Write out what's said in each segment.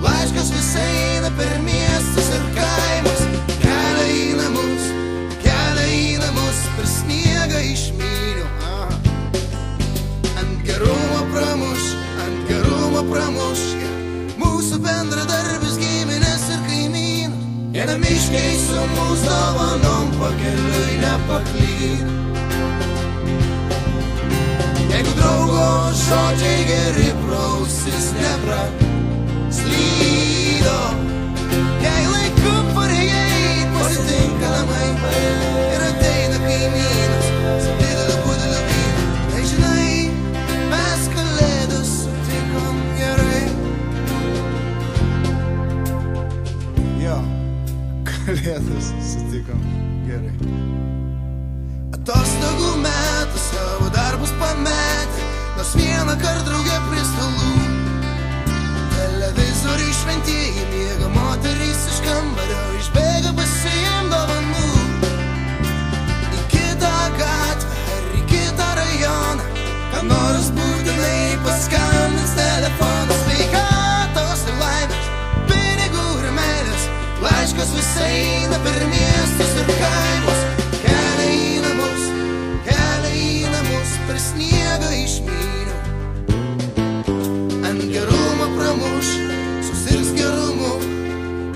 laiškas visai eina per miestus ir kaimus. Kelia į namus, per sniegą išmyniu. Ant gerumo pramuš mūsų bendradarbis, giminės ir kaimynus. Jie namiškiai su mūsų dovanom pakeliui nepaklyd. Jeigu draugo žodžiai geri pro ausis nepraslydo, jei laiku pareikia eit, pasitinka namai ir ateina kaimynas su dideliu budeliu vynu. Tai žinai, mes kalėdas sutikom gerai. Jo, kalėdas sutikom gerai. Atostogų metų savo darbus pametę, nors vieną kart drauge prie stalų. Televizoriai šventieji miega, moterys iš kambario išbėga pasiimt dovanų. Į kitą gatvę ar į kitą rajoną, ką nors būtinai paskambins telefonas. Sveikatos ir laimės, pinigų ir meilės, laiškas visai eina per miestus ir kaimus. Per sniegą išmyniu. Ant gerumo pramuš, susirgs gerumu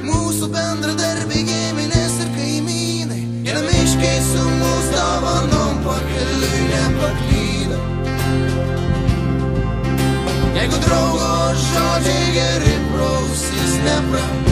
mūsų bendradarbiai, giminės ir kaimynai. Jie namiškiai su mūsų dovanom pakeliui nepaklydo. Jeigu draugo žodžiai geri pro ausis nepraslydo,